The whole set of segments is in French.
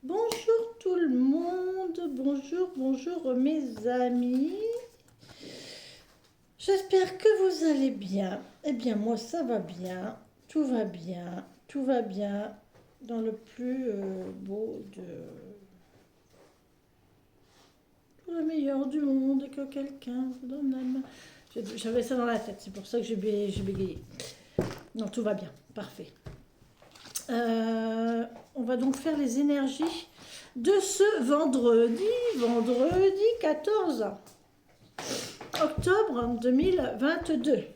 Bonjour tout le monde, bonjour mes amis. J'espère que vous allez bien. Eh bien moi ça va bien, tout va bien, tout va bien dans le plus beau de... Tout le meilleur du monde et que quelqu'un vous donne la main. J'avais ça dans la tête, c'est pour ça que j'ai bégayé. Non, tout va bien, parfait. On va donc faire les énergies de ce vendredi 14 octobre 2022.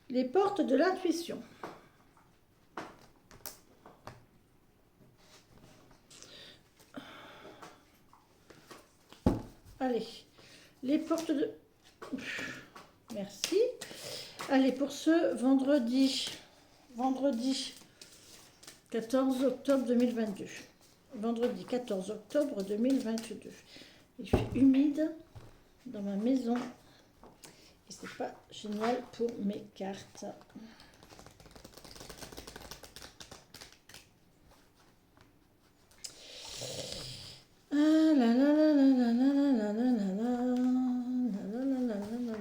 Les portes de l'intuition. Allez, les portes de... Merci. Allez, pour ce vendredi 14 octobre 2022. Vendredi 14 octobre 2022. Il fait humide dans ma maison et c'est pas génial pour mes cartes. Ah là là là là là là là là là là là là.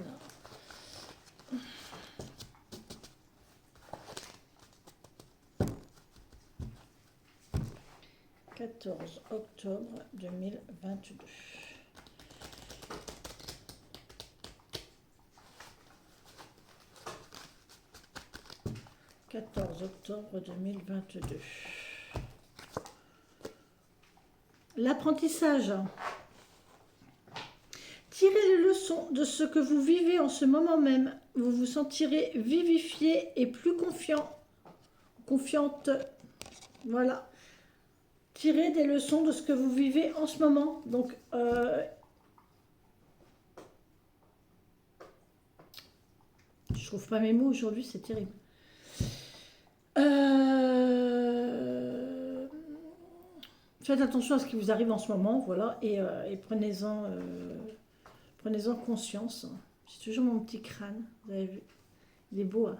14 octobre 2022. 14 octobre 2022. L'apprentissage. Tirez les leçons de ce que vous vivez en ce moment même. Vous vous sentirez vivifié et plus confiante. Voilà. Tirez des leçons de ce que vous vivez en ce moment. Donc, je trouve pas mes mots aujourd'hui, c'est terrible. Faites attention à ce qui vous arrive en ce moment, voilà, et prenez-en conscience. J'ai toujours mon petit crâne, vous avez vu, il est beau, hein,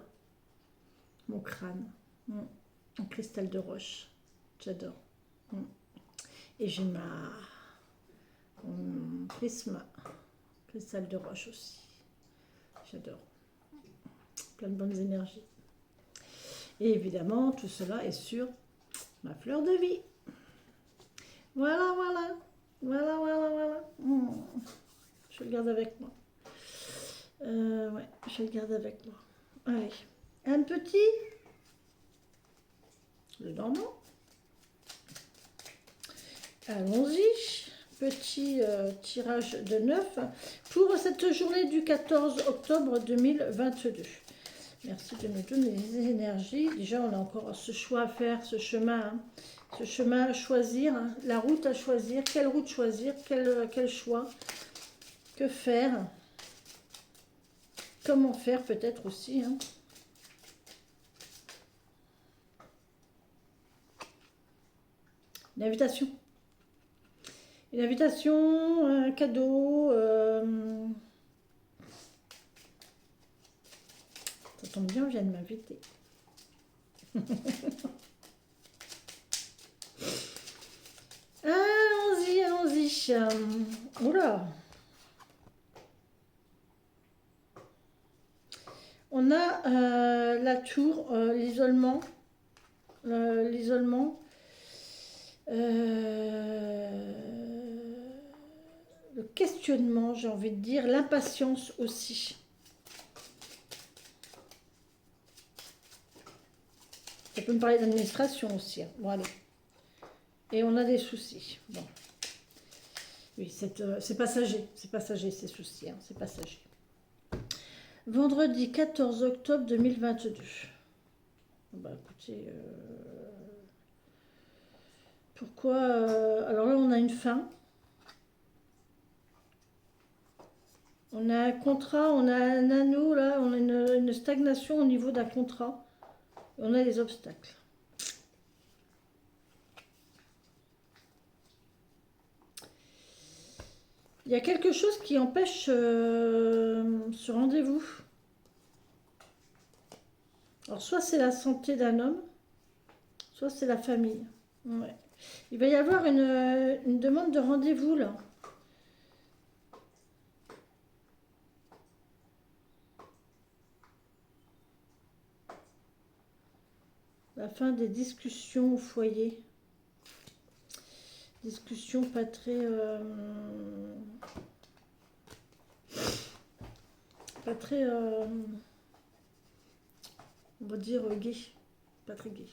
mon crâne, en cristal de roche, j'adore. Et j'ai mon prisme, cristal de roche aussi, j'adore. Plein de bonnes énergies. Et évidemment, tout cela est sur ma fleur de vie. Voilà. Je le garde avec moi. Ouais, je le garde avec moi. Allez, un petit. Le normand. Allons-y. Petit tirage de 9 pour cette journée du 14 octobre 2022. Merci de nous donner les énergies. Déjà, on a encore ce choix à faire, ce chemin à choisir, la route à choisir. Quelle route choisir, quel choix, que faire, comment faire peut-être aussi. Une invitation. Une invitation, un cadeau. Ça tombe bien, on vient de m'inviter. Allons-y. Oula. On a la tour, l'isolement. Le questionnement, j'ai envie de dire, l'impatience aussi. Ça peut me parler d'administration aussi. Bon, allez. Et on a des soucis. Bon. Oui, c'est passager, ces soucis, c'est passager. Vendredi 14 octobre 2022. Bah écoutez, pourquoi alors là, on a une fin. On a un contrat, on a un anneau, là, on a une stagnation au niveau d'un contrat. On a des obstacles. Il y a quelque chose qui empêche ce rendez-vous. Alors, soit c'est la santé d'un homme, soit c'est la famille. Ouais. Il va y avoir une demande de rendez-vous, là. La fin des discussions au foyer. Discussions pas très... pas très... on va dire gay. Pas très gay.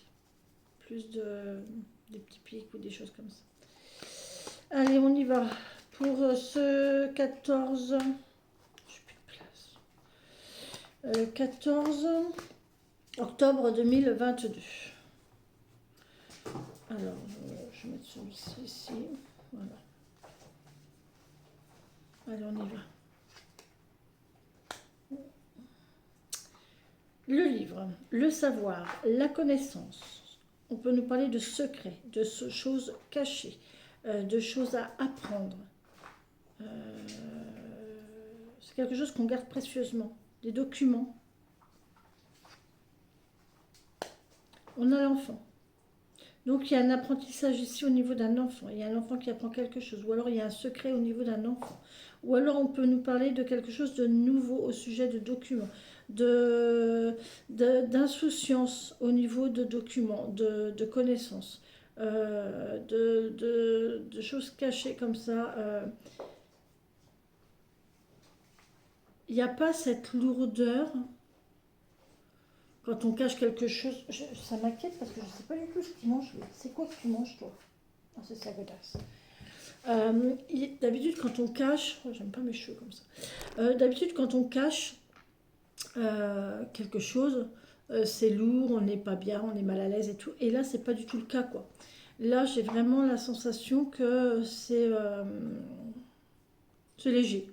Plus des petits pics ou des choses comme ça. Allez, on y va. Pour ce 14... J'ai plus de place. 14 octobre 2022. Alors, je vais mettre celui-ci ici. Voilà. Allez, on y va. Le livre, le savoir, la connaissance. On peut nous parler de secrets, de choses cachées, de choses à apprendre. C'est quelque chose qu'on garde précieusement. Des documents. On a l'enfant. Donc il y a un apprentissage ici au niveau d'un enfant. Il y a un enfant qui apprend quelque chose. Ou alors il y a un secret au niveau d'un enfant. Ou alors on peut nous parler de quelque chose de nouveau au sujet de documents. D'insouciance au niveau de documents, de connaissances. De choses cachées comme ça. Il n'y a pas cette lourdeur quand on cache quelque chose. Ça m'inquiète parce que je ne sais pas du tout ce qu'il mange. C'est quoi que tu manges toi? Ah, c'est ça, godasse. D'habitude quand on cache, oh, j'aime pas mes cheveux comme ça. D'habitude quand on cache quelque chose, c'est lourd, on n'est pas bien, on est mal à l'aise et tout. Et là, c'est pas du tout le cas, quoi. Là, j'ai vraiment la sensation que c'est léger.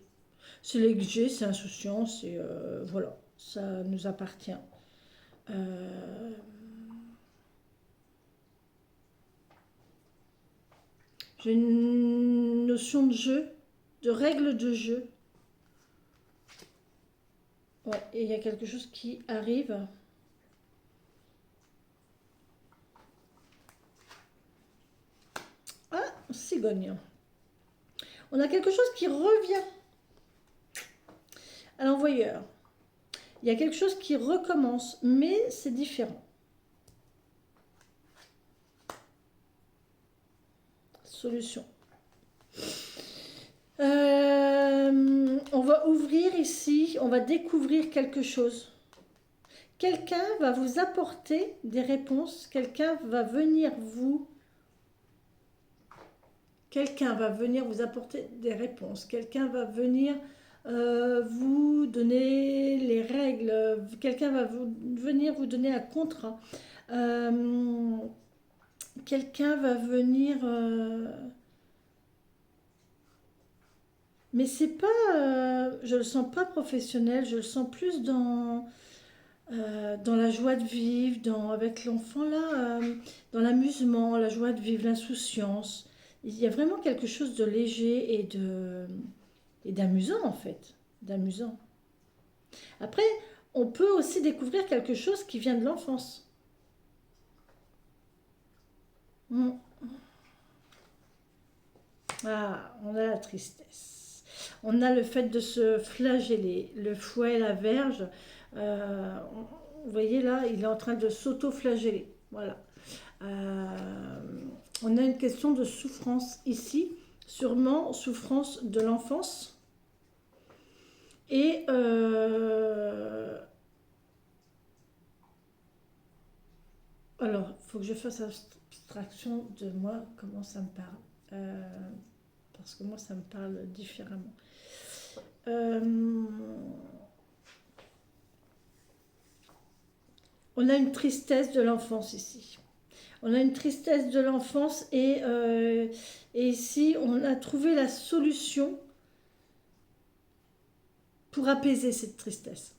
C'est léger, c'est insouciant, c'est voilà, ça nous appartient. Euh, j'ai une notion de jeu, de règles de jeu. Ouais, et il y a quelque chose qui arrive. Ah, cigogne. On a quelque chose qui revient à l'envoyeur. Il y a quelque chose qui recommence, mais c'est différent. Solution. On va ouvrir ici, on va découvrir quelque chose. Quelqu'un va vous apporter des réponses, quelqu'un va venir vous apporter des réponses, quelqu'un va venir vous donner les règles, quelqu'un va venir vous donner un contrat, quelqu'un va venir... mais c'est pas... je le sens pas professionnel, je le sens plus dans la joie de vivre, avec l'enfant là, dans l'amusement, la joie de vivre, l'insouciance. Il y a vraiment quelque chose de léger et d'amusant en fait, d'amusant. Après, on peut aussi découvrir quelque chose qui vient de l'enfance. Ah, on a la tristesse. On a le fait de se flageller, le fouet, la verge. Vous voyez là, il est en train de s'auto-flageller. Voilà. On a une question de souffrance ici, sûrement souffrance de l'enfance. Et alors, il faut que je fasse abstraction de moi, comment ça me parle. Parce que moi, ça me parle différemment. On a une tristesse de l'enfance ici. On a une tristesse de l'enfance et ici, on a trouvé la solution pour apaiser cette tristesse,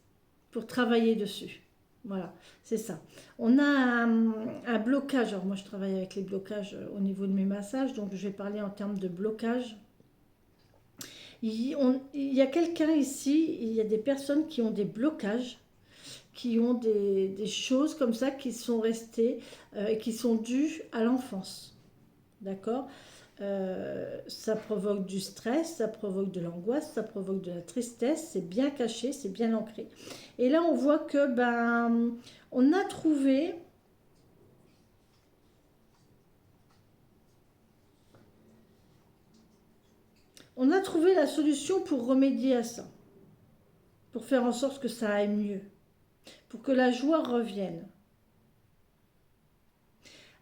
pour travailler dessus. Voilà, c'est ça. On a un blocage. Alors moi, je travaille avec les blocages au niveau de mes massages, donc je vais parler en termes de blocage. Il y a quelqu'un ici, il y a des personnes qui ont des blocages, qui ont des choses comme ça qui sont restées et qui sont dues à l'enfance. D'accord? Ça provoque du stress, ça provoque de l'angoisse, ça provoque de la tristesse, c'est bien caché, c'est bien ancré. Et là, on voit que on a trouvé la solution pour remédier à ça, pour faire en sorte que ça aille mieux, pour que la joie revienne.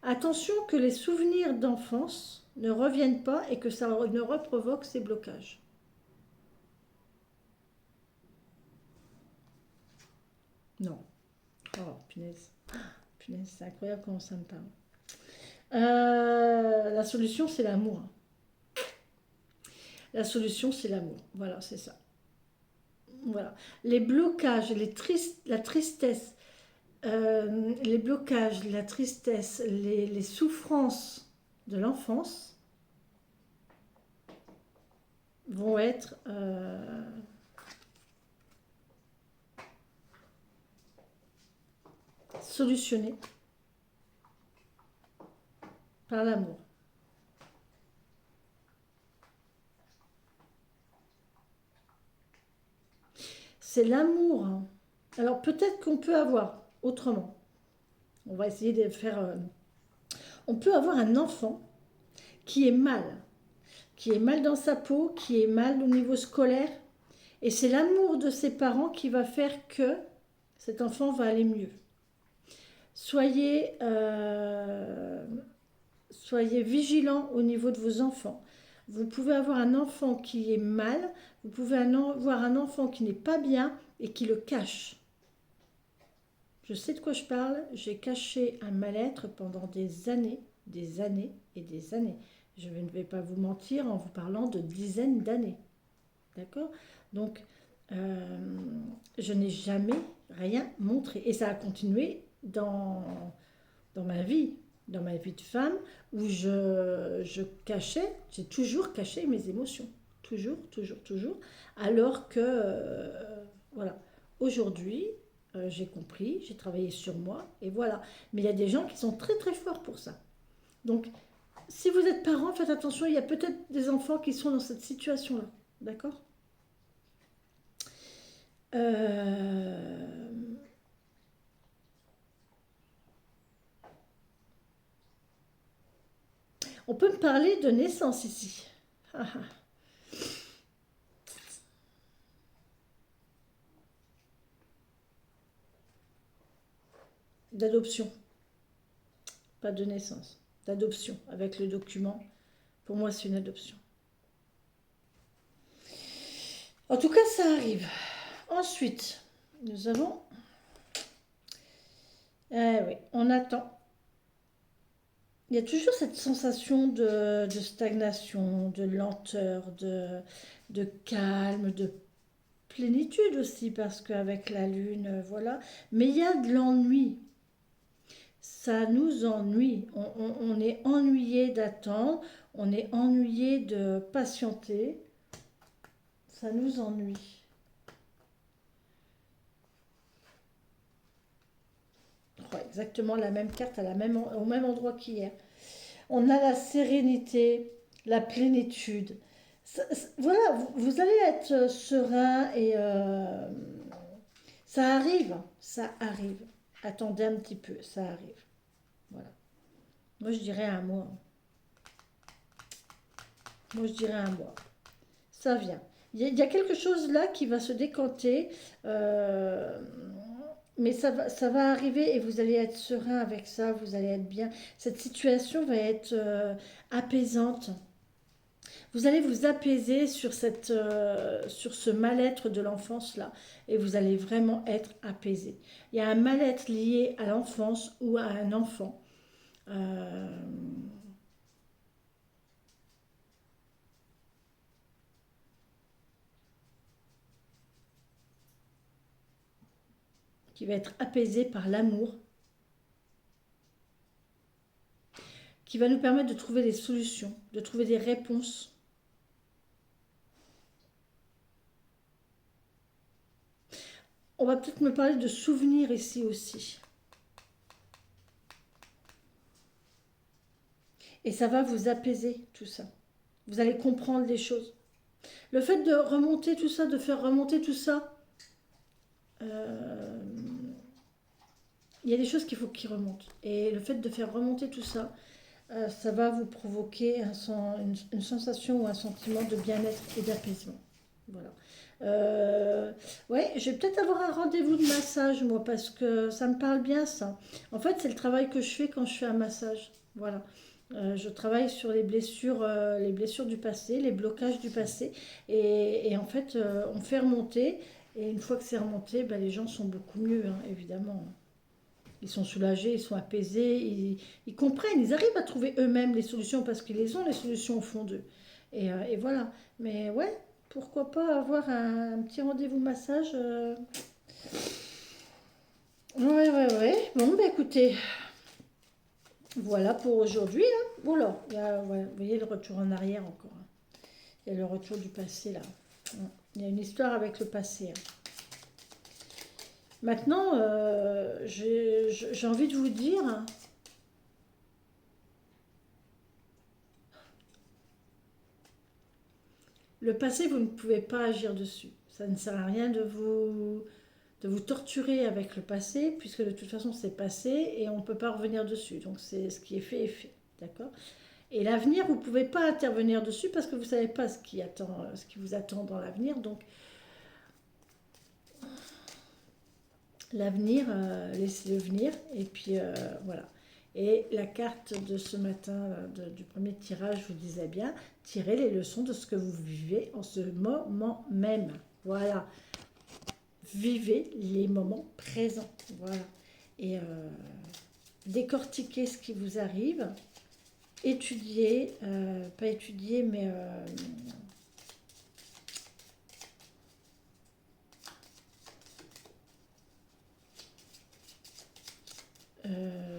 Attention que les souvenirs d'enfance ne reviennent pas et que ça ne reprovoque ces blocages. Non. Oh, punaise. Punaise, c'est incroyable comment ça me parle. La solution, c'est l'amour. La solution, c'est l'amour. Voilà, c'est ça. Voilà. Les blocages, la tristesse, les blocages, la tristesse, les souffrances de l'enfance vont être solutionnées par l'amour. C'est l'amour. Alors peut-être qu'on peut avoir autrement. On va essayer de faire... on peut avoir un enfant qui est mal dans sa peau, qui est mal au niveau scolaire. Et c'est l'amour de ses parents qui va faire que cet enfant va aller mieux. Soyez vigilants au niveau de vos enfants. Vous pouvez avoir un enfant qui est mal, vous pouvez avoir un enfant qui n'est pas bien et qui le cache. Je sais de quoi je parle, j'ai caché un mal-être pendant des années et des années. Je ne vais pas vous mentir en vous parlant de dizaines d'années. D'accord? Donc, je n'ai jamais rien montré. Et ça a continué dans ma vie de femme, où je cachais, j'ai toujours caché mes émotions. Toujours, toujours, toujours. Alors que, voilà, aujourd'hui, j'ai compris, j'ai travaillé sur moi, et voilà. Mais il y a des gens qui sont très, très forts pour ça. Donc, si vous êtes parent, faites attention, il y a peut-être des enfants qui sont dans cette situation-là. D'accord? On peut me parler de naissance ici. D'adoption, pas de naissance. D'adoption, avec le document. Pour moi, c'est une adoption. En tout cas, ça arrive. Ensuite, nous avons... oui, on attend. Il y a toujours cette sensation de stagnation, de lenteur, de calme, de plénitude aussi, parce qu'avec la lune, voilà. Mais il y a de l'ennui. Ça nous ennuie. On est ennuyé d'attendre, on est ennuyé de patienter. Ça nous ennuie. Exactement la même carte au même endroit qu'hier. On a la sérénité, la plénitude. Voilà, vous allez être serein et ça arrive, ça arrive. Attendez un petit peu, ça arrive. Voilà. Moi, je dirais un mois. Moi, je dirais un mois. Ça vient. Il y a quelque chose là qui va se décanter. Mais ça va arriver et vous allez être serein avec ça, vous allez être bien. Cette situation va être apaisante. Vous allez vous apaiser sur ce mal-être de l'enfance là et vous allez vraiment être apaisé. Il y a un mal-être lié à l'enfance ou à un enfant. Qui va être apaisé par l'amour, qui va nous permettre de trouver des solutions, de trouver des réponses. on va peut-être me parler de souvenirs ici aussi. Et ça va vous apaiser tout ça. Vous allez comprendre les choses. Le fait de remonter tout ça, de faire remonter tout ça, il y a des choses qu'il faut qu'ils remontent. Et le fait de faire remonter tout ça, ça va vous provoquer une sensation ou un sentiment de bien-être et d'apaisement. Voilà. Ouais, je vais peut-être avoir un rendez-vous de massage, moi, parce que ça me parle bien, ça. En fait, c'est le travail que je fais quand je fais un massage. Voilà. Je travaille sur les blessures du passé, les blocages du passé. Et en fait, on fait remonter. Et une fois que c'est remonté, ben, les gens sont beaucoup mieux, hein, évidemment. Ils sont soulagés, ils sont apaisés, ils comprennent, ils arrivent à trouver eux-mêmes les solutions parce qu'ils les ont, les solutions au fond d'eux. Et voilà. Mais ouais, pourquoi pas avoir un petit rendez-vous massage Ouais, ouais, ouais. Bon, bah écoutez, voilà pour aujourd'hui. Hein. Oula, ouais, vous voyez le retour en arrière encore. Hein. Il y a le retour du passé là. Il y a une histoire avec le passé. Hein. Maintenant, j'ai envie de vous dire, le passé, vous ne pouvez pas agir dessus. Ça ne sert à rien de vous torturer avec le passé, puisque de toute façon c'est passé et on ne peut pas revenir dessus. Donc c'est ce qui est fait est fait. D'accord. Et l'avenir, vous ne pouvez pas intervenir dessus parce que vous ne savez pas ce qui vous attend dans l'avenir. Donc l'avenir, laissez-le venir. Et puis voilà. Et la carte de ce matin, du premier tirage, vous disais bien, tirez les leçons de ce que vous vivez en ce moment même. Voilà. Vivez les moments présents. Voilà. Et décortiquez ce qui vous arrive. Étudiez, pas étudier, mais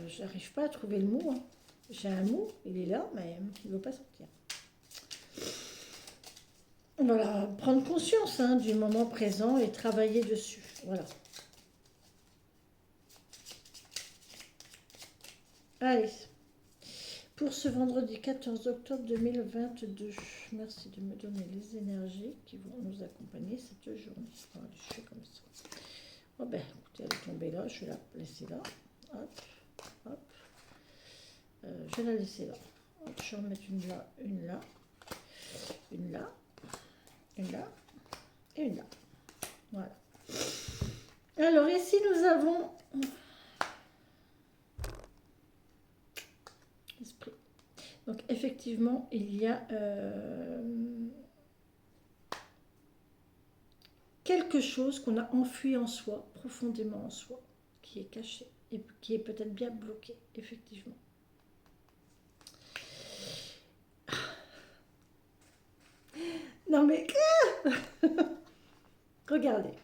j'arrive pas à trouver le mot. Hein. J'ai un mot, il est là, mais il ne veut pas sortir. Voilà, prendre conscience hein, du moment présent et travailler dessus. Voilà. Allez, pour ce vendredi 14 octobre 2022, merci de me donner les énergies qui vont nous accompagner cette journée. Voilà, je fais comme ça. Oh ben, écoutez, elle est tombée là, je vais la laisser là. Hop, hop. Je vais la laisser là. Hop, je vais en mettre une là, une là, une là, une là et une là. Voilà. Alors ici nous avons esprit. Donc effectivement il y a quelque chose qu'on a enfui en soi, profondément en soi, qui est caché et qui est peut-être bien bloqué, effectivement. Non mais regardez,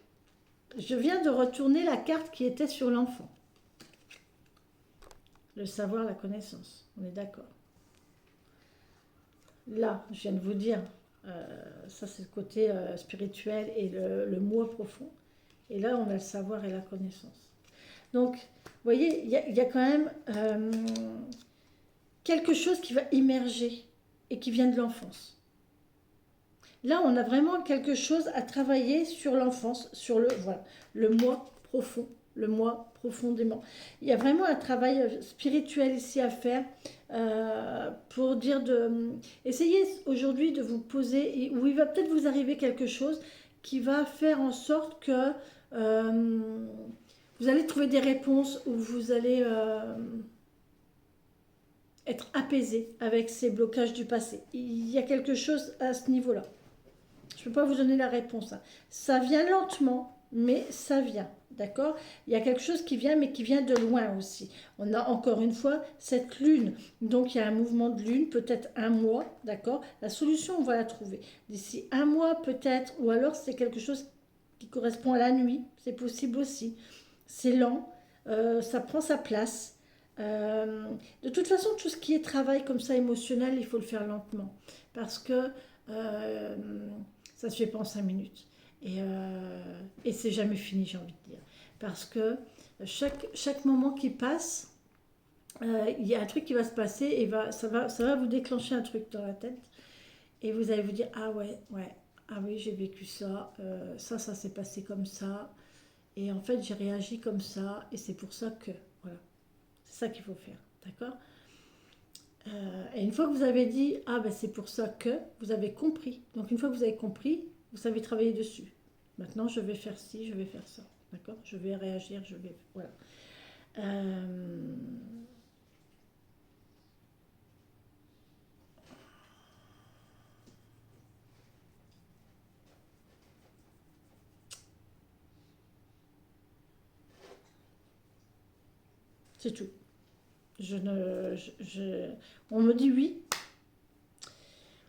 je viens de retourner la carte qui était sur l'enfant. Le savoir, la connaissance, on est d'accord. Là, je viens de vous dire, ça c'est le côté spirituel et le moi profond. Et là, on a le savoir et la connaissance. Donc, vous voyez, il y a quand même quelque chose qui va immerger et qui vient de l'enfance. Là, on a vraiment quelque chose à travailler sur l'enfance, sur le moi profond, le moi profondément. Il y a vraiment un travail spirituel ici à faire pour dire essayez aujourd'hui de vous poser, où il va peut-être vous arriver quelque chose qui va faire en sorte que vous allez trouver des réponses, où vous allez être apaisé avec ces blocages du passé. Il y a quelque chose à ce niveau-là. Je ne peux pas vous donner la réponse. Hein. Ça vient lentement, mais ça vient. D'accord. Il y a quelque chose qui vient, mais qui vient de loin aussi. On a encore une fois cette lune. Donc il y a un mouvement de lune, peut-être un mois. D'accord. La solution, on va la trouver. D'ici un mois peut-être, ou alors c'est quelque chose qui correspond à la nuit. C'est possible aussi. C'est lent, ça prend sa place. De toute façon, tout ce qui est travail comme ça émotionnel, il faut le faire lentement. Parce que ça ne se fait pas en 5 minutes. Et c'est jamais fini, j'ai envie de dire. Parce que chaque moment qui passe, il y a un truc qui va se passer et ça va vous déclencher un truc dans la tête. Et vous allez vous dire, ah ouais, ouais, ah oui, j'ai vécu ça, ça s'est passé comme ça. Et en fait, j'ai réagi comme ça, et c'est pour ça que, voilà, c'est ça qu'il faut faire, d'accord. Et une fois que vous avez dit, ah ben c'est pour ça que, vous avez compris. Donc une fois que vous avez compris, vous savez travailler dessus. Maintenant, je vais faire ci, je vais faire ça, d'accord. Je vais réagir, je vais, voilà. Euh, c'est tout. Je ne, on me dit oui,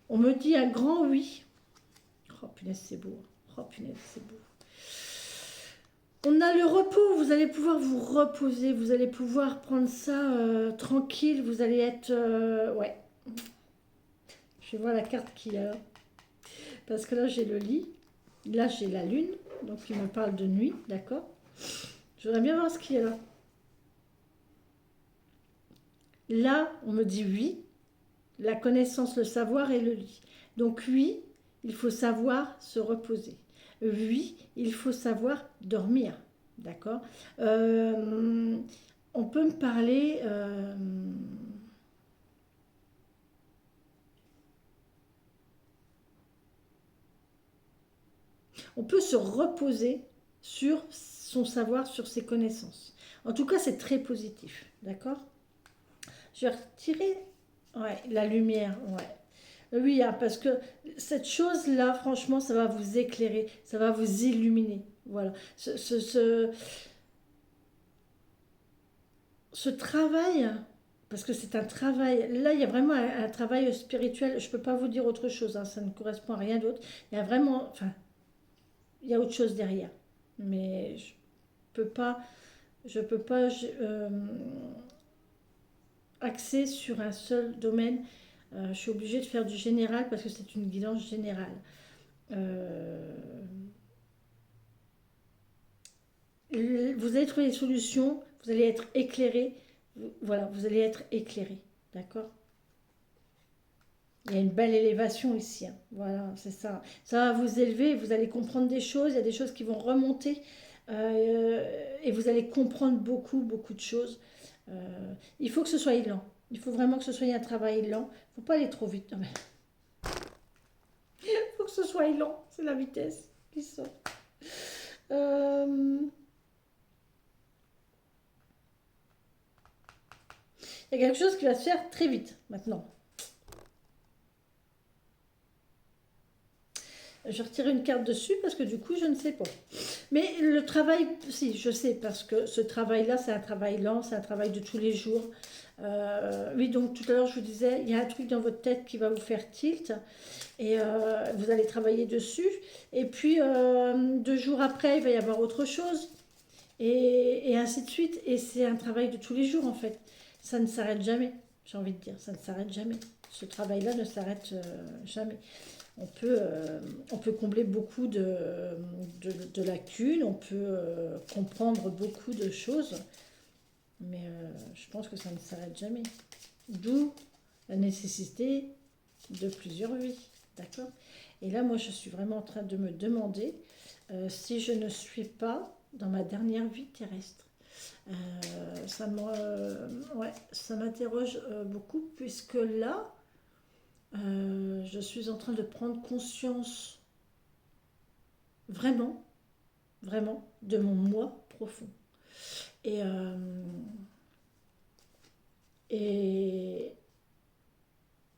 on me dit un grand oui. Oh punaise, c'est beau. Oh punaise, c'est beau. On a le repos, vous allez pouvoir vous reposer, vous allez pouvoir prendre ça tranquille, vous allez être... ouais, je vais voir la carte qu'il y a. Parce que là j'ai le lit, là j'ai la lune, donc il me parle de nuit, d'accord. Je voudrais bien voir ce qu'il y a là. Là, on me dit oui, la connaissance, le savoir et le lit. Donc oui, il faut savoir se reposer. Oui, il faut savoir dormir. D'accord. On peut me parler... on peut se reposer sur son savoir, sur ses connaissances. En tout cas, c'est très positif. D'accord. Je vais retirer ouais, la lumière. Ouais. Oui, hein, parce que cette chose-là, franchement, ça va vous éclairer, ça va vous illuminer. Voilà. Ce travail, parce que c'est un travail, là, il y a vraiment un travail spirituel. Je ne peux pas vous dire autre chose, hein, ça ne correspond à rien d'autre. Il y a vraiment, enfin, il y a autre chose derrière. Mais peux pas, je peux pas axer sur un seul domaine. Je suis obligée de faire du général parce que c'est une guidance générale. Euh, vous allez trouver des solutions, vous allez être éclairé. Voilà, vous allez être éclairé. D'accord. Il y a une belle élévation ici, hein. Voilà, c'est ça. Ça va vous élever, vous allez comprendre des choses, il y a des choses qui vont remonter et vous allez comprendre beaucoup, beaucoup de choses. Il faut que ce soit lent. Il faut vraiment que ce soit un travail lent. Il ne faut pas aller trop vite. Il faut que ce soit lent. C'est la vitesse qui sort. Euh, il y a quelque chose qui va se faire très vite maintenant. Je retire une carte dessus parce que du coup, je ne sais pas. Mais le travail, si, je sais, parce que ce travail-là, c'est un travail lent, c'est un travail de tous les jours. Oui, donc tout à l'heure, je vous disais, il y a un truc dans votre tête qui va vous faire tilt et vous allez travailler dessus. Et puis, 2 jours après, il va y avoir autre chose et ainsi de suite. Et c'est un travail de tous les jours, en fait. Ça ne s'arrête jamais, j'ai envie de dire. Ça ne s'arrête jamais. Ce travail-là ne s'arrête jamais. On peut combler beaucoup de lacunes, on peut comprendre beaucoup de choses, mais je pense que ça ne s'arrête jamais. D'où la nécessité de plusieurs vies, d'accord. Et là, moi, je suis vraiment en train de me demander si je ne suis pas dans ma dernière vie terrestre. Ouais, ça m'interroge beaucoup, puisque là, je suis en train de prendre conscience vraiment, vraiment de mon moi profond. Et, et,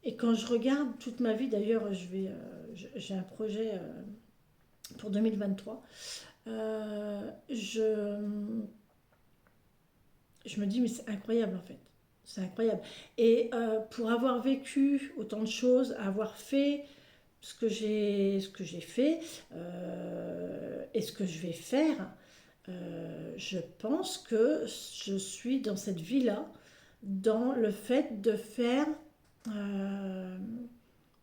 et quand je regarde toute ma vie, d'ailleurs, j'ai un projet pour 2023. Je me dis, mais c'est incroyable en fait. C'est incroyable. Et pour avoir vécu autant de choses, avoir fait ce que j'ai fait et ce que je vais faire, je pense que je suis dans cette vie-là, dans le fait de faire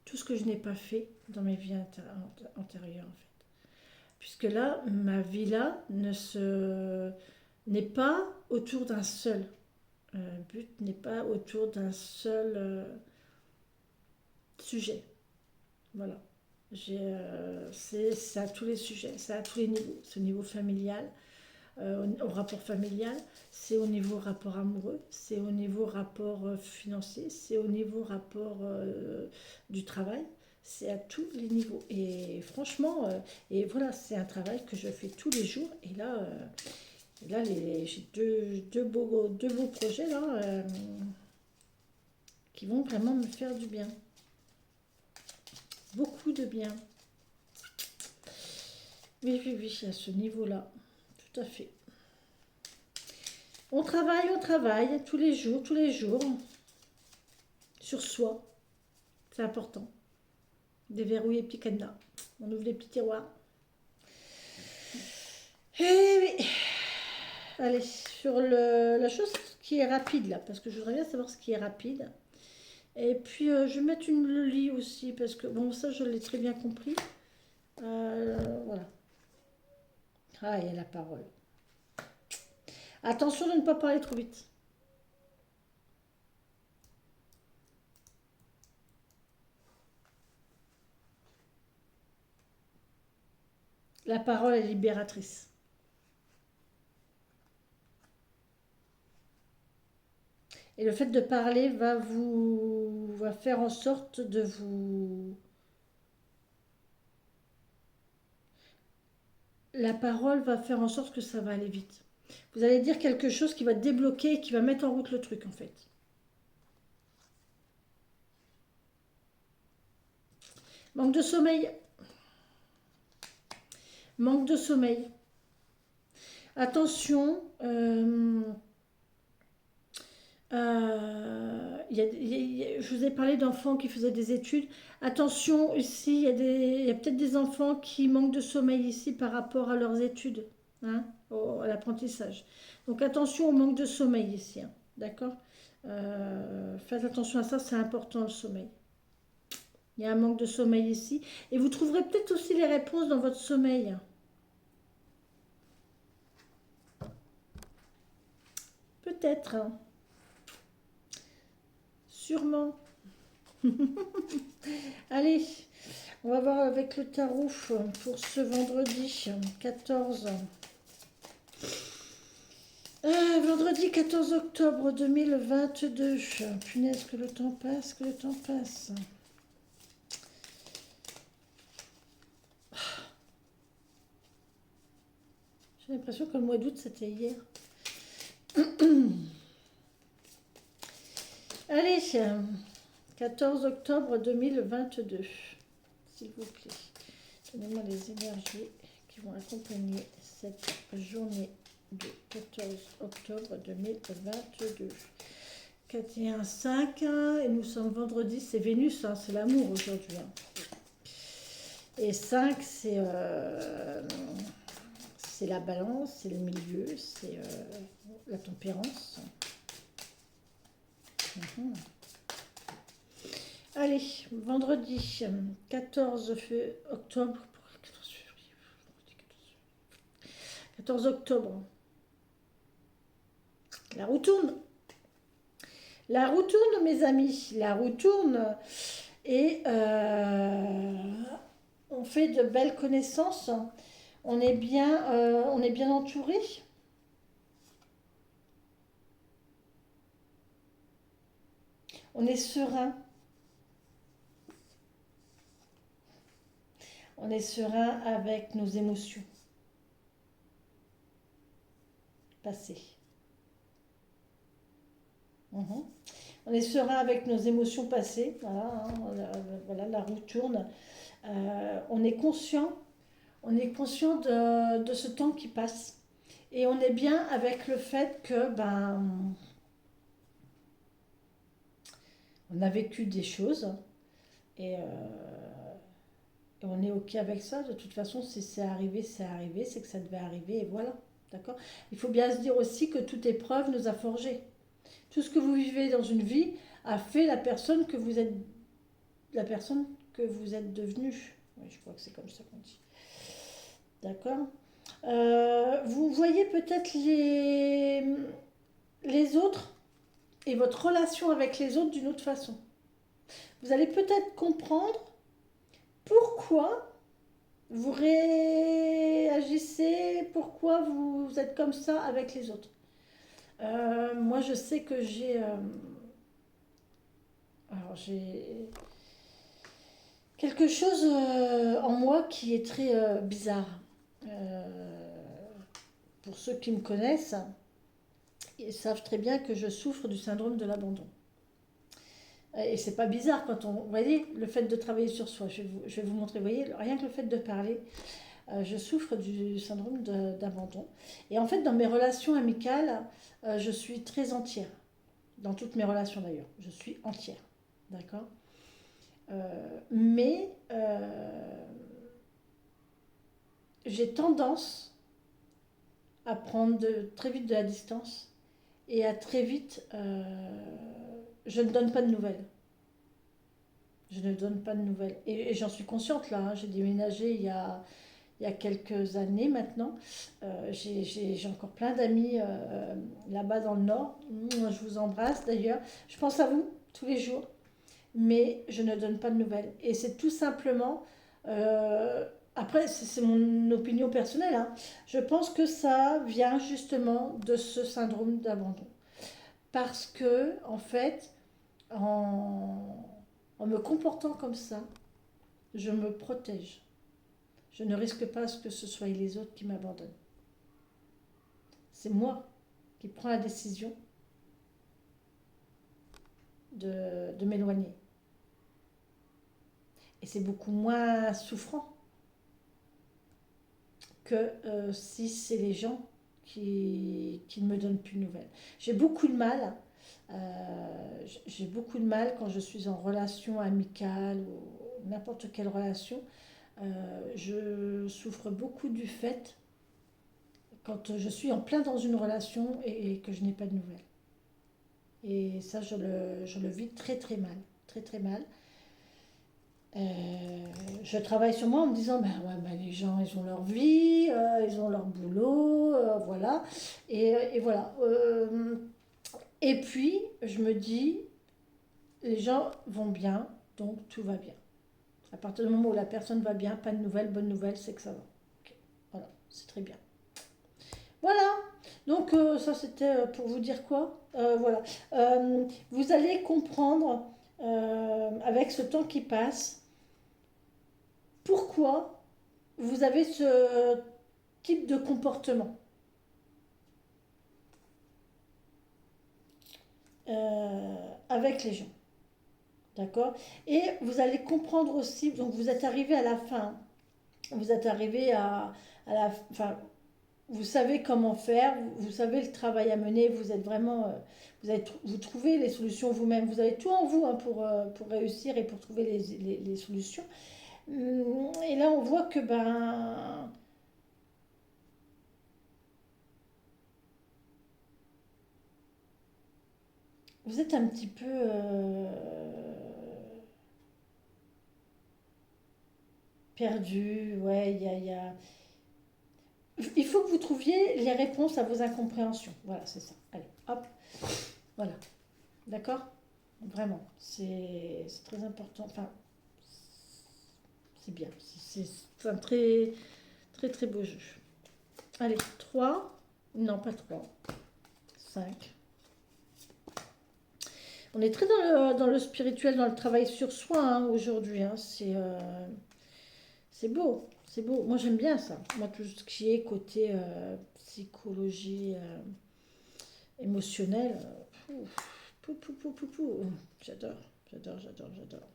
tout ce que je n'ai pas fait dans mes vies antérieures en fait. puisque là, ma vie là n'est pas autour d'un seul but, n'est pas autour d'un seul sujet. Voilà. C'est à tous les sujets, c'est à tous les niveaux. C'est au niveau familial, au rapport familial, c'est au niveau rapport amoureux, c'est au niveau rapport financier, c'est au niveau rapport du travail, c'est à tous les niveaux. Et franchement, et voilà, c'est un travail que je fais tous les jours. Et là j'ai deux beaux projets là, qui vont vraiment me faire du bien. Beaucoup de bien. Oui, oui, oui, à ce niveau-là. Tout à fait. On travaille tous les jours, sur soi. C'est important. Déverrouiller les petits cadenas. On ouvre les petits tiroirs. Et oui. Allez, sur la chose qui est rapide là, parce que je voudrais bien savoir ce qui est rapide. Et puis, je vais mettre le lit aussi, parce que, bon, ça, je l'ai très bien compris. Voilà. Ah, il y a la parole. Attention de ne pas parler trop vite. La parole est libératrice. Et le fait de parler va faire en sorte de vous... La parole va faire en sorte que ça va aller vite. Vous allez dire quelque chose qui va débloquer et qui va mettre en route le truc en fait. Manque de sommeil. Manque de sommeil. Attention, je vous ai parlé d'enfants qui faisaient des études. Attention, ici, il y a peut-être des enfants qui manquent de sommeil ici par rapport à leurs études, hein, à l'apprentissage. Donc attention au manque de sommeil ici, hein, d'accord. Faites attention à ça, c'est important le sommeil. Il y a un manque de sommeil ici. Et vous trouverez peut-être aussi les réponses dans votre sommeil. Peut-être, hein. Sûrement. Allez, on va voir avec le tarot pour ce vendredi 14. Vendredi 14 octobre 2022. Punaise, que le temps passe, que le temps passe. J'ai l'impression que le mois d'août, c'était hier. Allez, 14 octobre 2022. S'il vous plaît, donnez-moi les énergies qui vont accompagner cette journée du 14 octobre 2022. 4 et 1, 5, et nous sommes vendredi, c'est Vénus, hein, c'est l'amour aujourd'hui. Hein. Et 5, c'est la balance, c'est le milieu, c'est la tempérance. Allez, vendredi 14 octobre. 14 octobre. La roue tourne. La roue tourne, mes amis. La roue tourne. Et on fait de belles connaissances. On est bien entouré. On est serein. On est serein avec nos émotions passées. On est serein avec nos émotions passées. Voilà, hein, voilà, la roue tourne. On est conscient de ce temps qui passe. Et on est bien avec le fait que on a vécu des choses et on est OK avec ça. De toute façon, si c'est arrivé, c'est que ça devait arriver et voilà. D'accord. Il faut bien se dire aussi que toute épreuve nous a forgés. Tout ce que vous vivez dans une vie a fait la personne que vous êtes devenue. Oui, je crois que c'est comme ça qu'on dit. D'accord? Vous voyez peut-être les autres et votre relation avec les autres d'une autre façon. Vous allez peut-être comprendre pourquoi vous réagissez, pourquoi vous êtes comme ça avec les autres. Moi, je sais que j'ai quelque chose en moi qui est très bizarre. Pour ceux qui me connaissent, ils savent très bien que je souffre du syndrome de l'abandon. Et c'est pas bizarre quand on. Vous voyez, le fait de travailler sur soi, je vais vous montrer, vous voyez, rien que le fait de parler, je souffre du syndrome d'abandon. Et en fait, dans mes relations amicales, je suis très entière. Dans toutes mes relations d'ailleurs, je suis entière. D'accord. Mais j'ai tendance à prendre très vite de la distance et à très vite. Je ne donne pas de nouvelles. Je ne donne pas de nouvelles. Et j'en suis consciente là, hein. J'ai déménagé il y a quelques années maintenant. J'ai encore plein d'amis là-bas dans le nord. Je vous embrasse d'ailleurs. Je pense à vous tous les jours. Mais je ne donne pas de nouvelles. Et c'est tout simplement... euh, après, c'est mon opinion personnelle, hein. Je pense que ça vient justement de ce syndrome d'abandon. Parce que, en fait, en, en me comportant comme ça, je me protège. Je ne risque pas que ce soit les autres qui m'abandonnent. C'est moi qui prends la décision de m'éloigner. Et c'est beaucoup moins souffrant que si c'est les gens qui ne me donnent plus de nouvelles. J'ai beaucoup de mal. J'ai beaucoup de mal quand je suis en relation amicale ou n'importe quelle relation. Je souffre beaucoup du fait quand je suis en plein dans une relation et que je n'ai pas de nouvelles. Et ça, je le vis très très mal. Très très mal. Je travaille sur moi en me disant, ben ouais, ben les gens, ils ont leur vie, ils ont leur boulot, voilà. Et voilà. Et puis, je me dis, les gens vont bien, donc tout va bien. À partir du moment où la personne va bien, pas de nouvelles, bonne nouvelle, c'est que ça va. Ok. Voilà, c'est très bien. Voilà. Donc, ça, c'était pour vous dire quoi. Voilà. Vous allez comprendre, avec ce temps qui passe, pourquoi vous avez ce type de comportement avec les gens. D'accord. Et vous allez comprendre aussi, donc vous êtes arrivé à la fin, vous êtes arrivé à la fin, vous savez comment faire, vous savez le travail à mener, vous êtes vraiment, vous trouvez les solutions vous-même, vous avez tout en vous, hein, pour réussir et pour trouver les solutions. Et là, on voit que ben, vous êtes un petit peu perdu, ouais, il faut que vous trouviez les réponses à vos incompréhensions. Voilà, c'est ça. Allez, hop, voilà. D'accord. Vraiment, c'est très important. Enfin, c'est bien. C'est un très, très, très beau jeu. Allez, 3. Non, pas 3. 5. On est très dans le spirituel, dans le travail sur soi, hein, aujourd'hui, hein. C'est beau. C'est beau. Moi, j'aime bien ça. Moi, tout ce qui est côté psychologie émotionnelle, j'adore, j'adore, j'adore, j'adore.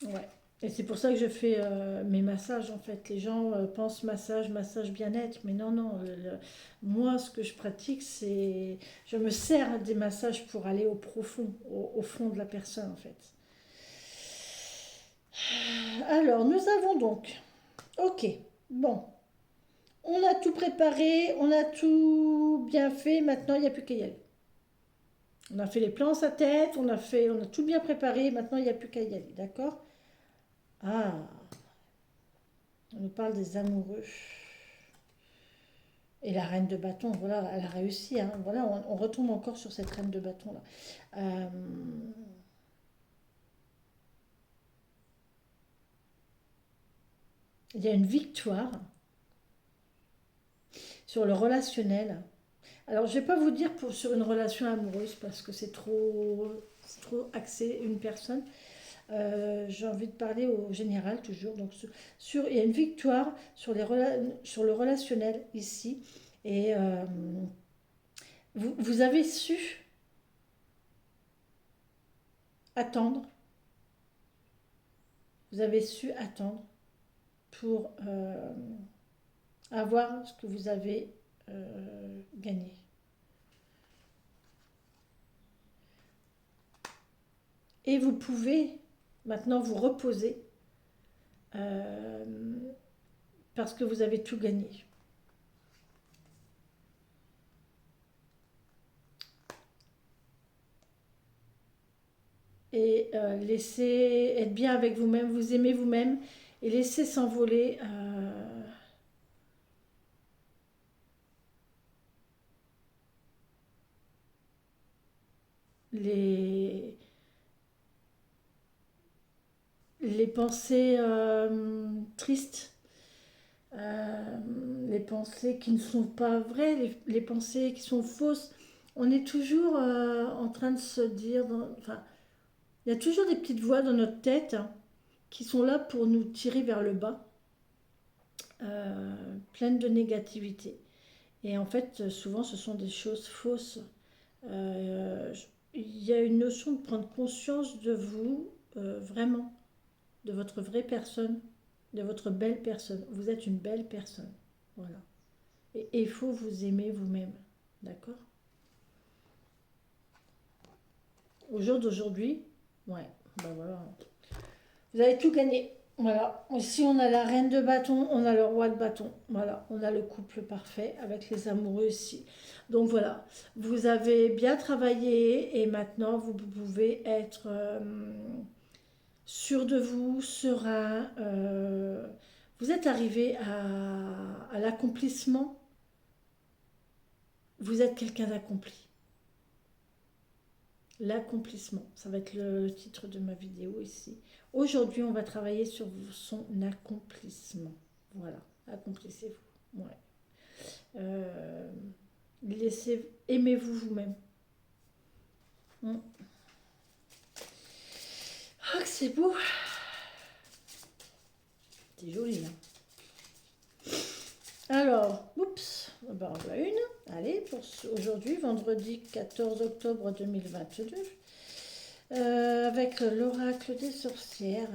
Ouais. Et c'est pour ça que je fais mes massages en fait. Les gens pensent massage, massage bien-être, mais non, non. Moi, ce que je pratique, c'est. Je me sers des massages pour aller au profond, au fond de la personne en fait. Alors, nous avons donc. Ok, bon. On a tout préparé, on a tout bien fait, maintenant il n'y a plus qu'à y aller. On a fait les plans à sa tête, on a tout bien préparé, maintenant il n'y a plus qu'à y aller, d'accord? Ah, On nous parle des amoureux. Et la reine de bâton, voilà, elle a réussi. Hein. Voilà, on retombe encore sur cette reine de bâton là. Euh, il y a une victoire sur le relationnel. Alors, je ne vais pas vous dire sur une relation amoureuse parce que c'est trop axé une personne. J'ai envie de parler au général toujours. Donc, il y a une victoire sur, sur le relationnel ici. Et vous avez su attendre. Vous avez su attendre pour avoir ce que vous avez gagné. Et vous pouvez maintenant vous reposer euh, parce que vous avez tout gagné. Et laissez être bien avec vous-même, vous aimez vous-même et laissez s'envoler les, les pensées tristes, les pensées qui ne sont pas vraies, les pensées qui sont fausses. On est toujours en train de se dire, enfin, il y a toujours des petites voix dans notre tête hein, qui sont là pour nous tirer vers le bas, pleines de négativité. Et en fait, souvent, ce sont des choses fausses. Euh, il y a une notion de prendre conscience de vous, vraiment, de votre vraie personne, de votre belle personne. Vous êtes une belle personne. Voilà. Et il faut vous aimer vous-même. D'accord. Au jour d'aujourd'hui, ouais, ben voilà. Vous avez tout gagné. Voilà. Ici, on a la reine de bâton, on a le roi de bâton. Voilà. On a le couple parfait avec les amoureux ici. Donc voilà. Vous avez bien travaillé et maintenant, vous pouvez être sûr de vous, serein. Vous êtes arrivé à l'accomplissement. Vous êtes quelqu'un d'accompli. L'accomplissement, ça va être le titre de ma vidéo ici. Aujourd'hui, on va travailler sur son accomplissement. Voilà, accomplissez-vous. Ouais. Euh, laissez, aimez-vous vous-même. Oh, que c'est beau. C'est joli là. Alors, oups, ben, on voit une. Allez, pour aujourd'hui, vendredi 14 octobre 2022. Avec l'oracle des sorcières.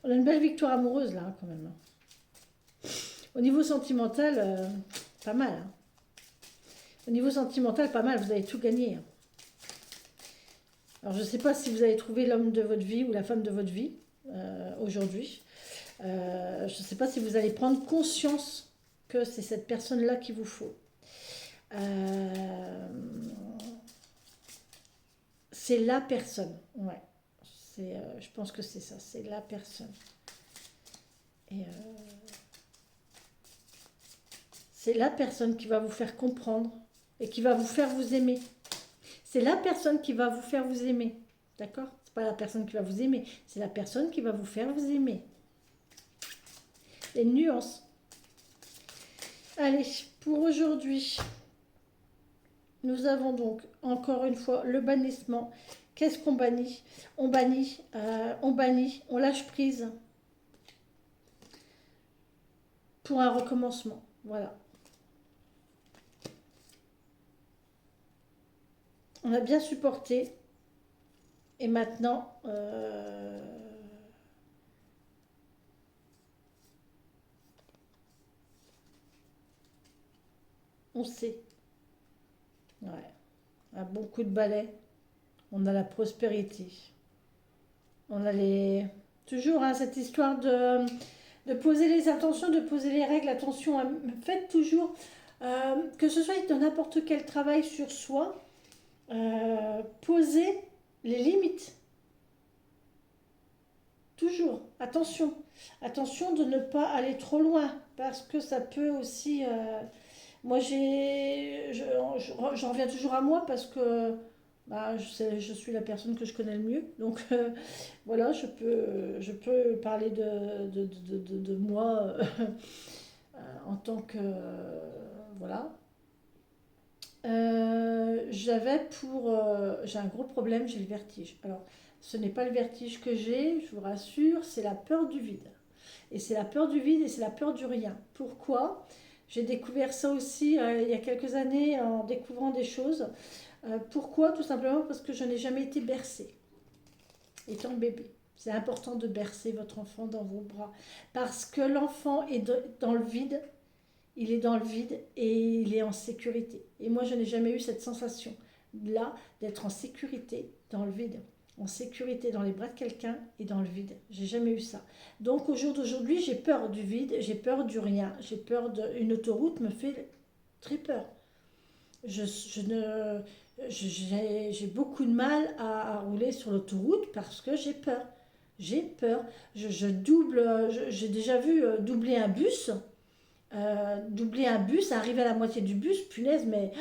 On a une belle victoire amoureuse là, quand même. Au niveau sentimental, pas mal. Hein. Au niveau sentimental, pas mal. Vous avez tout gagné. Hein. Alors, je ne sais pas si vous avez trouvé l'homme de votre vie ou la femme de votre vie aujourd'hui. Je ne sais pas si vous allez prendre conscience que c'est cette personne-là qu'il vous faut. C'est la personne. Ouais. Je pense que c'est ça. C'est la personne. Et c'est la personne qui va vous faire comprendre et qui va vous faire vous aimer. C'est la personne qui va vous faire vous aimer. D'accord? C'est pas la personne qui va vous aimer, c'est la personne qui va vous faire vous aimer. Les nuances. Allez, pour aujourd'hui, nous avons donc encore une fois le bannissement. Qu'est-ce qu'on bannit? On bannit, on lâche prise pour un recommencement. Voilà. On a bien supporté. Et maintenant, on sait. Ouais. Un bon coup de balai. On a la prospérité. On a les... Toujours hein, cette histoire de de poser les intentions, de poser les règles. Attention, hein, faites toujours, que ce soit dans n'importe quel travail sur soi, posez les limites. Toujours, attention. Attention de ne pas aller trop loin, parce que ça peut aussi... moi, j'en reviens toujours à moi, parce que bah, je suis la personne que je connais le mieux. Donc, voilà, je peux parler de moi en tant que... voilà. J'ai un gros problème, j'ai le vertige. Alors, ce n'est pas le vertige que j'ai, je vous rassure, c'est la peur du vide. Et c'est la peur du vide et c'est la peur du rien. Pourquoi? J'ai découvert ça aussi il y a quelques années en découvrant des choses. Pourquoi? Tout simplement parce que je n'ai jamais été bercée, étant bébé. C'est important de bercer votre enfant dans vos bras. Parce que l'enfant est dans le vide, il est dans le vide et il est en sécurité. Et moi, je n'ai jamais eu cette sensation-là d'être en sécurité dans le vide, en sécurité dans les bras de quelqu'un et dans le vide. J'ai jamais eu ça. Donc au jour d'aujourd'hui, j'ai peur du vide, j'ai peur du rien, j'ai peur une autoroute me fait très peur. Je ne, j'ai beaucoup de mal à rouler sur l'autoroute parce que j'ai peur. J'ai peur. J'ai déjà vu doubler un bus. Arriver à la moitié du bus, punaise, mais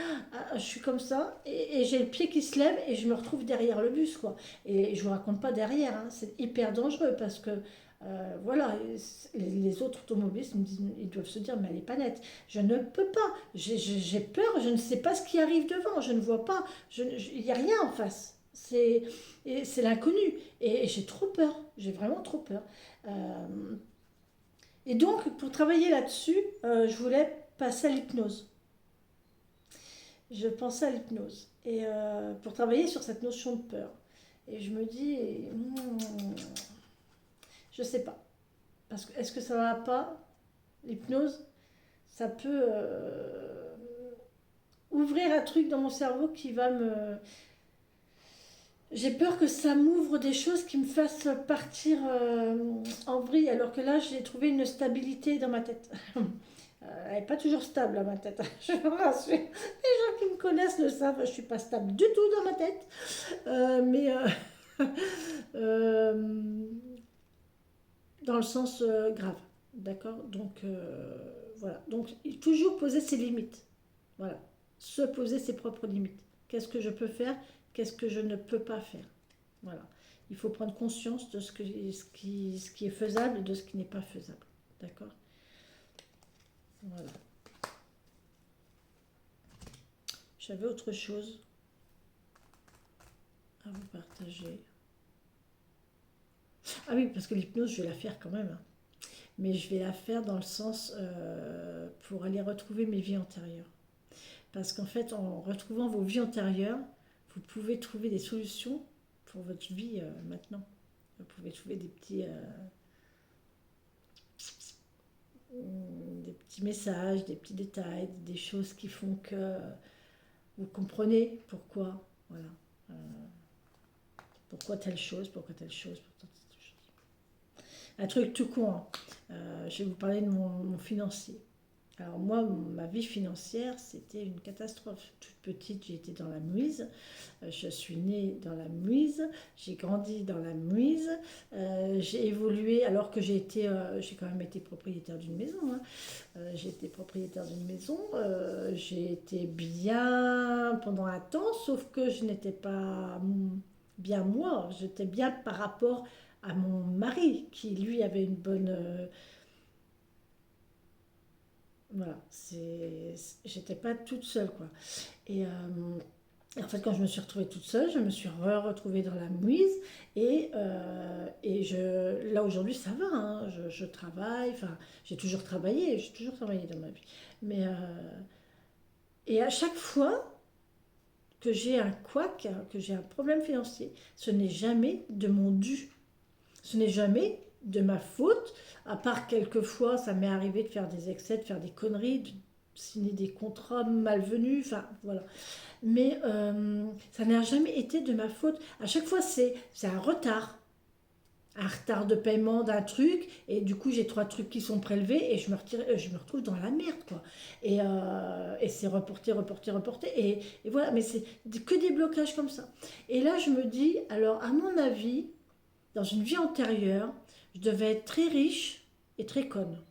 je suis comme ça, et j'ai le pied qui se lève et je me retrouve derrière le bus, quoi. Et je vous raconte pas derrière, hein, c'est hyper dangereux parce que voilà, les autres automobilistes ils doivent se dire, mais elle est pas nette. Je ne peux pas, j'ai peur, je ne sais pas ce qui arrive devant, je ne vois pas, il n'y a rien en face. C'est l'inconnu. Et j'ai trop peur, j'ai vraiment trop peur. Euh, et donc, pour travailler là-dessus, je voulais passer à l'hypnose. Je pensais à l'hypnose. Et pour travailler sur cette notion de peur. Et je me dis, je sais pas. Parce que est-ce que ça va pas, l'hypnose, ça peut ouvrir un truc dans mon cerveau qui va me... J'ai peur que ça m'ouvre des choses qui me fassent partir en vrille, alors que là, j'ai trouvé une stabilité dans ma tête. Elle n'est pas toujours stable, à ma tête. Je vous rassure. Les gens qui me connaissent le savent, je ne suis pas stable du tout dans ma tête. Mais euh, dans le sens grave. D'accord? Donc, voilà. Donc, toujours poser ses limites. Voilà. Se poser ses propres limites. Qu'est-ce que je peux faire? Qu'est-ce que je ne peux pas faire? Voilà. Il faut prendre conscience de ce qui est faisable et de ce qui n'est pas faisable. D'accord? Voilà. J'avais autre chose à vous partager. Ah oui, parce que l'hypnose, je vais la faire quand même, hein. Mais je vais la faire dans le sens pour aller retrouver mes vies antérieures. Parce qu'en fait, en retrouvant vos vies antérieures, vous pouvez trouver des solutions pour votre vie maintenant. Vous pouvez trouver des petits messages, des petits détails, des choses qui font que vous comprenez pourquoi. Voilà. Euh, pourquoi telle chose, pourquoi telle chose, pourquoi telle chose. Un truc tout con, hein. Je vais vous parler de mon financier. Alors moi, ma vie financière, c'était une catastrophe. Toute petite, j'ai été dans la mouise. Je suis née dans la mouise. J'ai grandi dans la mouise. J'ai évolué alors que j'ai quand même été propriétaire d'une maison, hein. J'ai été propriétaire d'une maison. J'ai été bien pendant un temps, sauf que je n'étais pas bien moi. J'étais bien par rapport à mon mari, qui lui avait une bonne... voilà, j'étais pas toute seule, quoi. Et en fait, quand je me suis retrouvée toute seule, je me suis retrouvée dans la mouise. Là, aujourd'hui, ça va, hein, je travaille, enfin, j'ai toujours travaillé dans ma vie. Mais, et à chaque fois que j'ai un couac, que j'ai un problème financier, ce n'est jamais de mon dû. Ce n'est jamais de ma faute, à part quelquefois, ça m'est arrivé de faire des excès, de faire des conneries, de signer des contrats malvenus, enfin voilà. Mais ça n'a jamais été de ma faute. À chaque fois, c'est un retard. un retard de paiement d'un truc, et du coup j'ai 3 trucs qui sont prélevés, et je me retrouve dans la merde, quoi. Et c'est reporté, reporté, reporté, et voilà, mais c'est que des blocages comme ça. Et là je me dis, alors à mon avis, dans une vie antérieure, je devais être très riche et très conne.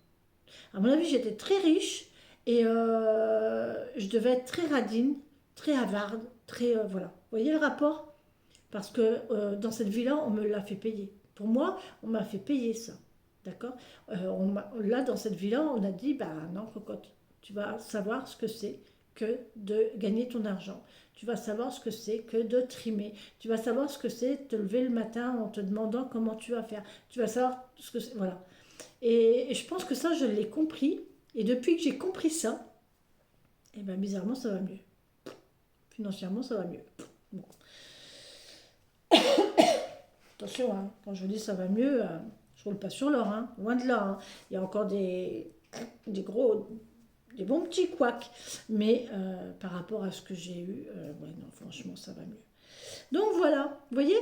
À mon avis, j'étais très riche, et je devais être très radine, très avarde, très... voilà. Vous voyez le rapport? Parce que dans cette vie-là, on me l'a fait payer. Pour moi, on m'a fait payer ça. D'accord. Là, dans cette vie-là, on a dit, bah non, cocotte, tu vas savoir ce que c'est que de gagner ton argent. Tu vas savoir ce que c'est que de trimer. Tu vas savoir ce que c'est de te lever le matin en te demandant comment tu vas faire. Tu vas savoir ce que c'est. Voilà. Et je pense que ça, je l'ai compris. Et depuis que j'ai compris ça, et ben bizarrement, ça va mieux. Financièrement, ça va mieux. Bon. Attention, hein, quand je vous dis ça va mieux, je roule pas sur l'or, hein, loin de là. Hein. Il y a encore des gros, des bons petits couacs. Mais par rapport à ce que j'ai eu, ouais, non, franchement, ça va mieux. Donc voilà, vous voyez,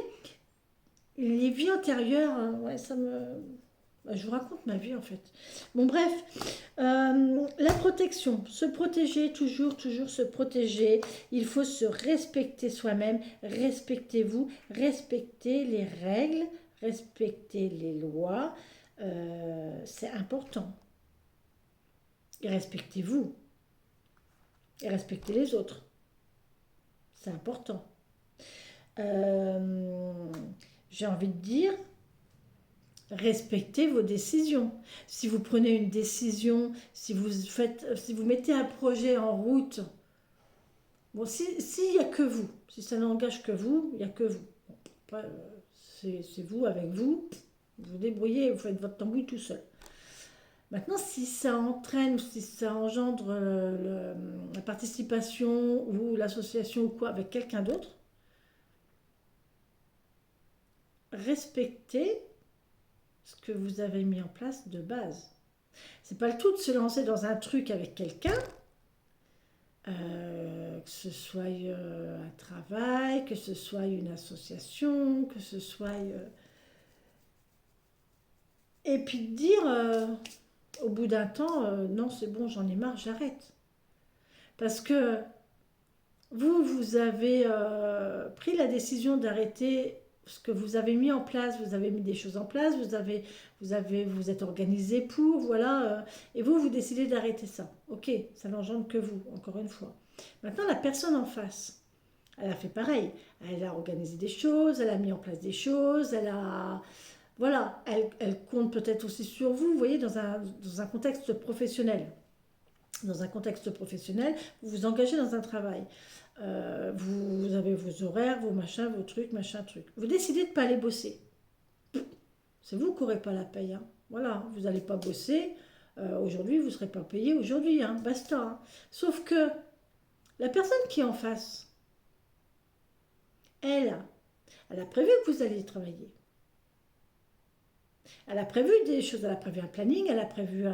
les vies antérieures, ouais, ça me... Je vous raconte ma vie en fait. Bon bref, la protection, se protéger, toujours, toujours se protéger. Il faut se respecter soi-même, respectez-vous, respectez les règles, respectez les lois. C'est important. Et respectez-vous. Et respectez les autres. C'est important. J'ai envie de dire, respectez vos décisions. Si vous prenez une décision, si vous mettez un projet en route, bon, s'il n'y a que vous, si ça n'engage que vous, il n'y a que vous. Bon, après, c'est vous avec vous, vous débrouillez, vous faites votre tambouille tout seul. Maintenant, si ça entraîne, si ça engendre la participation ou l'association ou quoi avec quelqu'un d'autre, respectez ce que vous avez mis en place de base. C'est pas le tout de se lancer dans un truc avec quelqu'un, que ce soit un travail, que ce soit une association, que ce soit... Et puis de dire, au bout d'un temps, non c'est bon, j'en ai marre, j'arrête. Parce que vous avez pris la décision d'arrêter ce que vous avez mis en place, vous avez mis des choses en place, vous êtes organisé pour, voilà, et vous décidez d'arrêter ça. Ok, ça n'engendre que vous, encore une fois. Maintenant, la personne en face, elle a fait pareil. Elle a organisé des choses, elle a mis en place des choses, elle a... Voilà, elle compte peut-être aussi sur vous, vous voyez, dans un contexte professionnel. Dans un contexte professionnel, vous vous engagez dans un travail. Vous avez vos horaires, vos machins, vos trucs, machin, trucs. Vous décidez de ne pas aller bosser. C'est vous qui n'aurez pas la paye. Hein. Voilà, vous n'allez pas bosser. Aujourd'hui, vous ne serez pas payé aujourd'hui. Hein. Basta. Hein. Sauf que la personne qui est en face, elle a prévu que vous alliez travailler. Elle a prévu des choses, elle a prévu un planning, elle a prévu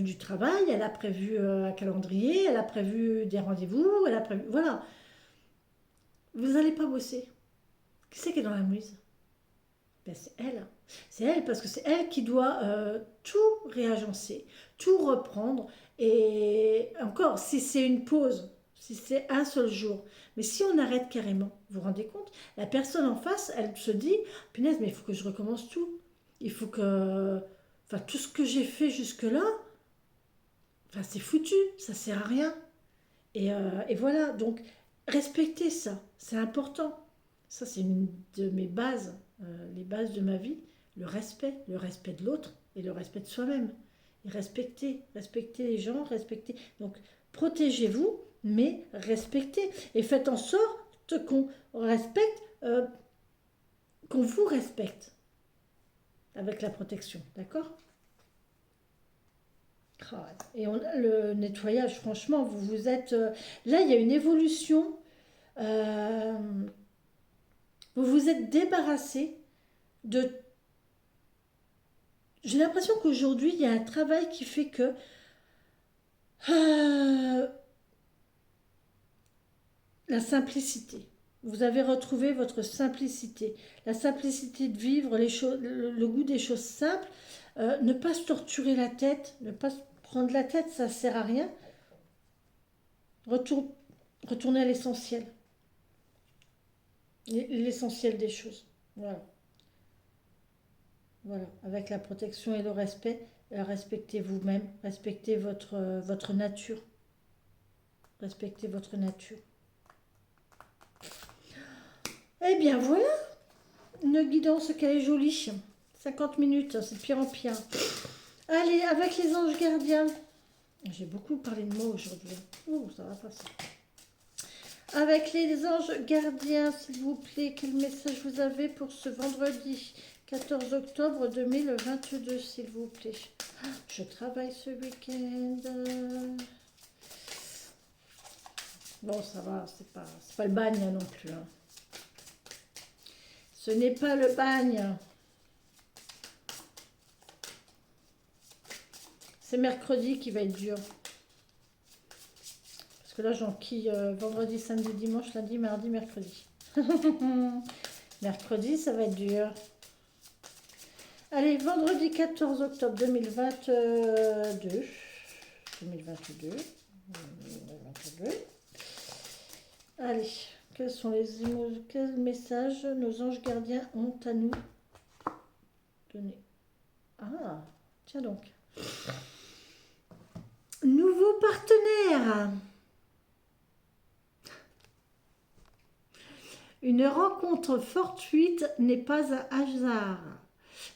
du travail, elle a prévu un calendrier, elle a prévu des rendez-vous, elle a prévu... Voilà. Vous n'allez pas bosser. Qui c'est qui est dans la mouise? Ben, c'est elle. C'est elle parce que c'est elle qui doit tout réagencer, tout reprendre. Et encore, si c'est une pause, si c'est un seul jour, mais si on arrête carrément, vous vous rendez compte? La personne en face, elle se dit, punaise, mais il faut que je recommence tout. Il faut que... Enfin, tout ce que j'ai fait jusque-là, enfin, c'est foutu, ça sert à rien. Et voilà, donc, respectez ça, c'est important. Ça, c'est une de mes bases, les bases de ma vie. Le respect de l'autre et le respect de soi-même. Et respectez les gens, respectez. Donc, protégez-vous, mais respectez. Et faites en sorte qu'on respecte, qu'on vous respecte. Avec la protection, d'accord? Et le nettoyage, franchement, vous êtes... là, il y a une évolution. Euh, vous vous êtes débarrassé de... J'ai l'impression qu'aujourd'hui, il y a un travail qui fait que... la simplicité. Vous avez retrouvé votre simplicité. La simplicité de vivre les choses, le goût des choses simples. Ne pas se torturer la tête, ne pas se prendre la tête, ça ne sert à rien. Retour, retourner à l'essentiel. L'essentiel des choses. Voilà. Voilà. Avec la protection et le respect, respectez vous-même, respectez votre nature. Respectez votre nature. Eh bien voilà, une guidance qu'elle est jolie. 50 minutes, c'est de pire en pire. Allez, avec les anges gardiens. J'ai beaucoup parlé de mots aujourd'hui. Oh, ça va passer. Avec les anges gardiens, s'il vous plaît, quel message vous avez pour ce vendredi 14 octobre 2022, s'il vous plaît. Je travaille ce week-end. Bon, ça va, c'est pas le bagne non plus. Hein. Ce n'est pas le bagne. C'est mercredi qui va être dur. Parce que là, j'enquille vendredi, samedi, dimanche, lundi, mardi, mercredi. Mercredi, ça va être dur. Allez, vendredi 14 octobre 2022. 2022. Allez, quels sont les émotions, quels messages nos anges gardiens ont à nous donner? Ah, tiens donc. Nouveau partenaire. Une rencontre fortuite n'est pas un hasard.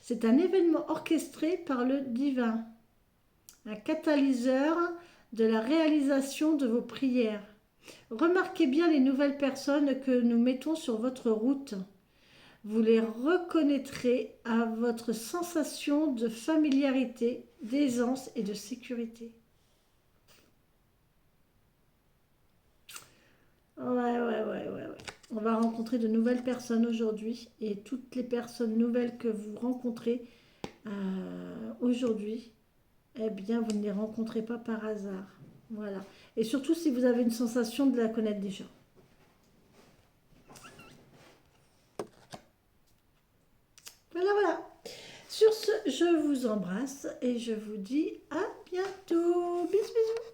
C'est un événement orchestré par le divin, un catalyseur de la réalisation de vos prières. Remarquez bien les nouvelles personnes que nous mettons sur votre route. Vous les reconnaîtrez à votre sensation de familiarité, d'aisance et de sécurité. Ouais. On va rencontrer de nouvelles personnes aujourd'hui et toutes les personnes nouvelles que vous rencontrez aujourd'hui, eh bien, vous ne les rencontrez pas par hasard. Voilà. Et surtout si vous avez une sensation de la connaître déjà. Voilà. Sur ce, je vous embrasse et je vous dis à bientôt. Bisous.